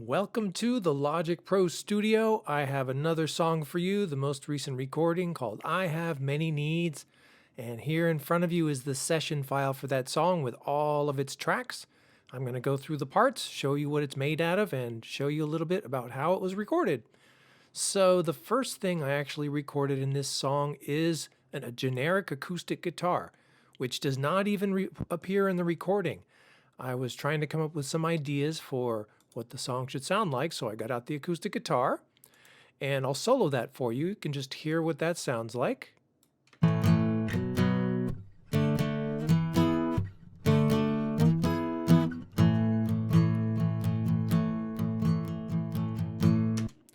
Welcome to the Logic Pro Studio. I have another song for you, the most recent recording called I Have Many Needs. And here in front of you is the session file for that song with all of its tracks. I'm going to go through the parts, show you what it's made out of, and show you a little bit about how it was recorded. So the first thing I actually recorded in this song is a generic acoustic guitar, which does not even appear in the recording. I was trying to come up with some ideas for what the song should sound like, so I got out the acoustic guitar, and I'll solo that for you. You can just hear what that sounds like.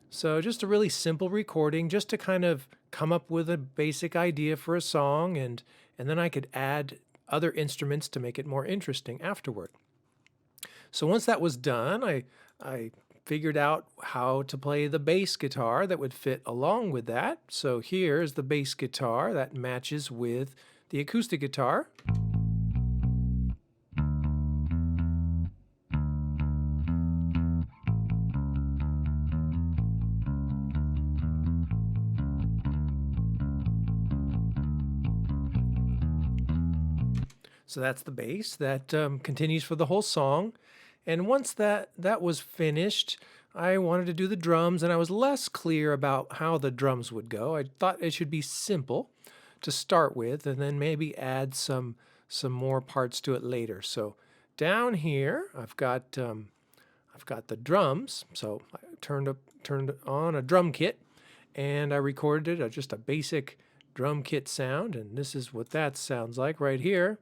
So just a really simple recording, just to kind of come up with a basic idea for a song, and then I could add other instruments to make it more interesting afterward. So once that was done, I figured out how to play the bass guitar that would fit along with that. So here's the bass guitar that matches with the acoustic guitar. So that's the bass that continues for the whole song. And once that was finished, I wanted to do the drums, and I was less clear about how the drums would go. I thought it should be simple to start with, and then maybe add some more parts to it later. So down here, I've got the drums. So I turned on a drum kit, and I recorded just a basic drum kit sound, and this is what that sounds like right here.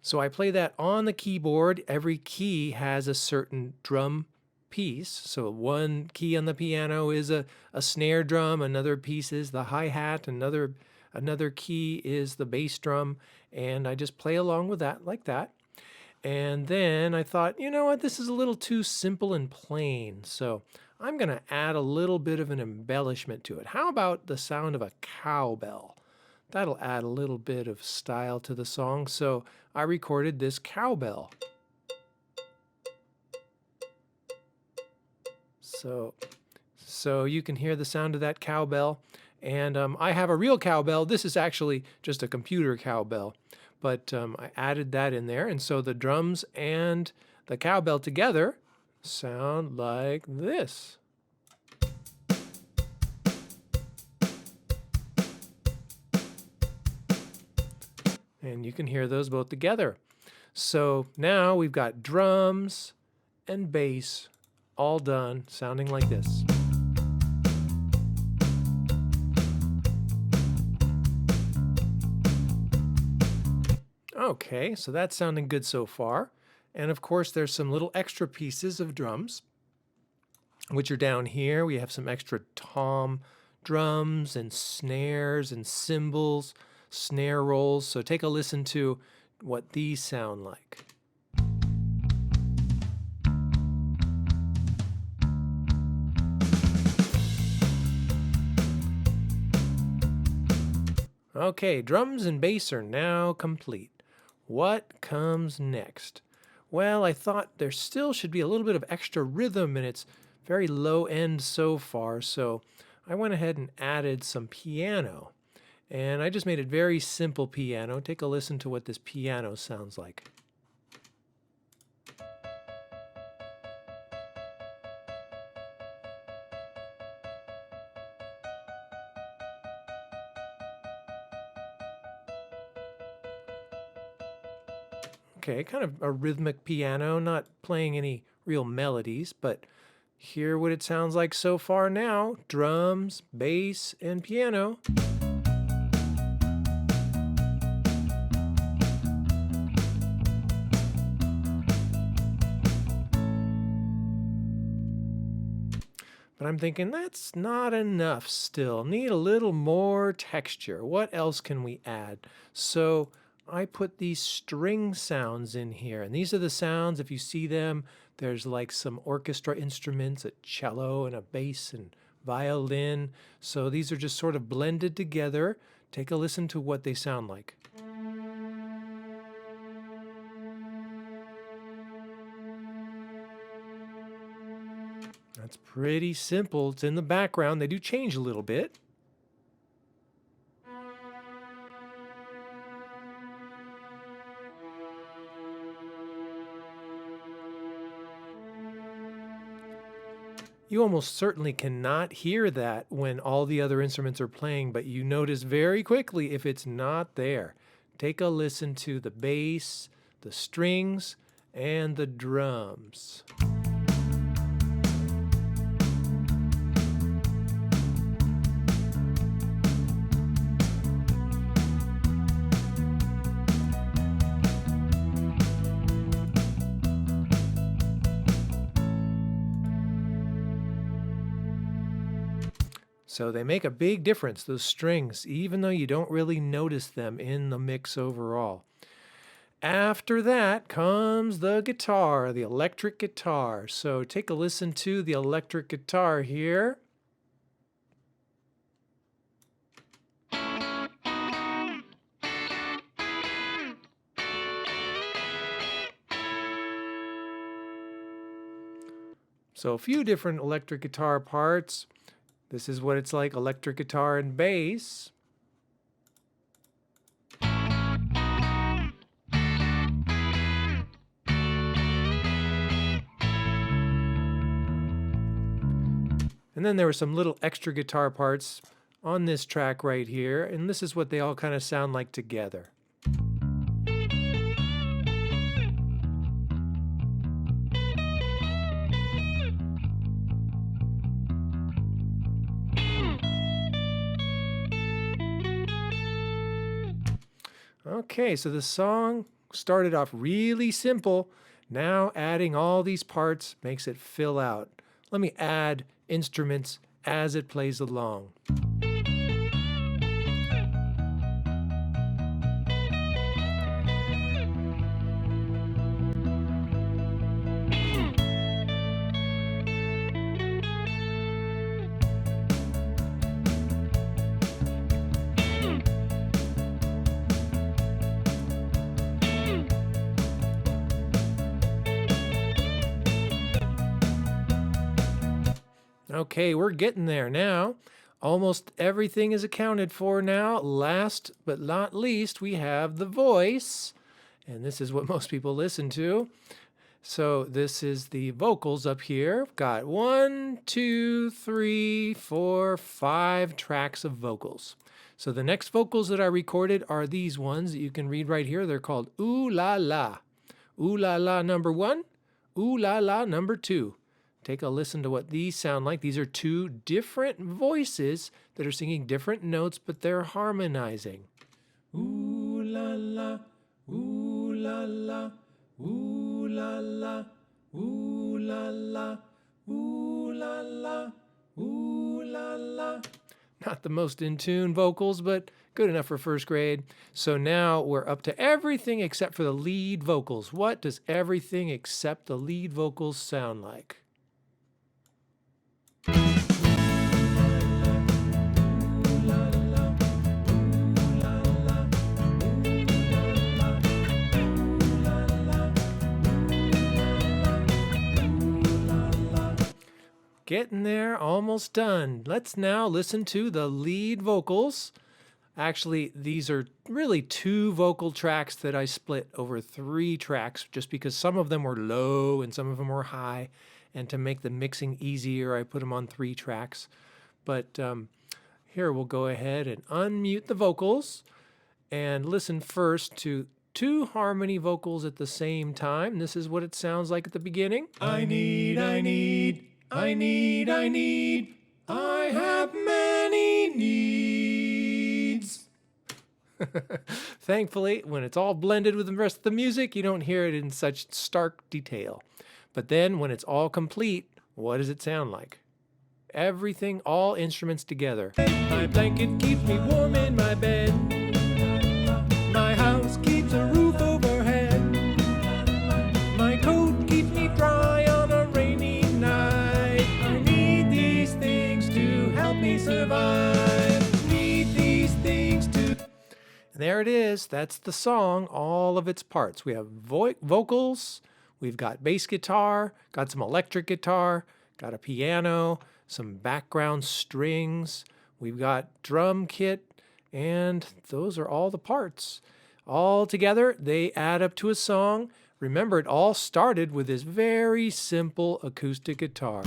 So I play that on the keyboard. Every key has a certain drum piece. So one key on the piano is a snare drum, another piece is the hi-hat, another key is the bass drum, and I just play along with that like that. And then I thought, you know what, this is a little too simple and plain, so I'm going to add a little bit of an embellishment to it. How about the sound of a cowbell? That'll add a little bit of style to the song, so I recorded this cowbell. So you can hear the sound of that cowbell, and I have a real cowbell. This is actually just a computer cowbell, but I added that in there, and so the drums and the cowbell together sound like this. And you can hear those both together. So now we've got drums and bass all done, sounding like this. Okay, so that's sounding good so far. And of course, there's some little extra pieces of drums, which are down here. We have some extra tom drums and snares and cymbals, snare rolls. So take a listen to what these sound like. Okay, drums and bass are now complete. What comes next? Well, I thought there still should be a little bit of extra rhythm, and it's very low end so far, so I went ahead and added some piano. And I just made it very simple piano. Take a listen to what this piano sounds like. Okay, kind of a rhythmic piano, not playing any real melodies, but hear what it sounds like so far now. Drums, bass, and piano. But I'm thinking that's not enough still. Need a little more texture. What else can we add? So I put these string sounds in here. And these are the sounds, if you see them, there's like some orchestra instruments, a cello and a bass and violin. So these are just sort of blended together Take a listen to what they sound like. That's pretty simple. It's in the background. They do change a little bit. You almost certainly cannot hear that when all the other instruments are playing, but you notice very quickly if it's not there. Take a listen to the bass, the strings, and the drums. So they make a big difference, those strings, even though you don't really notice them in the mix overall. After that comes the guitar, the electric guitar. So take a listen to the electric guitar here. So a few different electric guitar parts. This is what it's like, electric guitar and bass. And then there were some little extra guitar parts on this track right here, and this is what they all kind of sound like together. Okay, so the song started off really simple. Now adding all these parts makes it fill out. Let me add instruments as it plays along. Okay, we're getting there now. Almost everything is accounted for now. Last but not least, we have the voice. And this is what most people listen to. So this is the vocals up here. Got 1, 2, 3, 4, 5 tracks of vocals. So the next vocals that I recorded are these ones that you can read right here. They're called Ooh La La. Ooh La La number 1, Ooh La La number 2. Take a listen to what these sound like. These are two different voices that are singing different notes, but they're harmonizing. Ooh la la, ooh la la, ooh la la, ooh la la, ooh la la, ooh la la. Not the most in tune vocals, but good enough for first grade. So now we're up to everything except for the lead vocals. What does everything except the lead vocals sound like? Getting there, almost done. Let's now listen to the lead vocals. Actually, these are really 2 vocal tracks that I split over 3 tracks just because some of them were low and some of them were high. And to make the mixing easier, I put them on 3 tracks. But here we'll go ahead and unmute the vocals and listen first to 2 harmony vocals at the same time. This is what it sounds like at the beginning. I need, I have many needs. Thankfully, when it's all blended with the rest of the music, you don't hear it in such stark detail. But then when it's all complete, what does it sound like? Everything, all instruments together. My blanket keeps me warm in my bed. My house keeps a roof overhead. My coat keeps me dry on a rainy night. I need these things to help me survive. Need these things to there it is. That's the song, all of its parts. We have vocals, we've got bass guitar, got some electric guitar, got a piano, some background strings, we've got drum kit, and those are all the parts. All together, they add up to a song. Remember, it all started with this very simple acoustic guitar.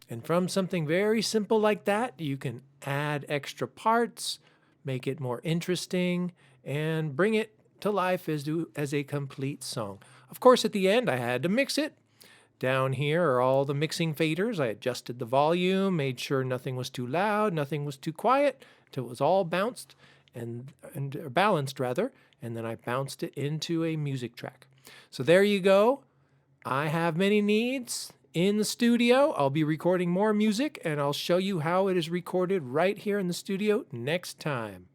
And from something very simple like that, you can add extra parts, make it more interesting, and bring it to life as a complete song. Of course, at the end, I had to mix it. Down here are all the mixing faders. I adjusted the volume, made sure nothing was too loud, nothing was too quiet, until it was all bounced and balanced rather, and then I bounced it into a music track. So there you go. I Have Many Needs in the studio. I'll be recording more music, and I'll show you how it is recorded right here in the studio next time.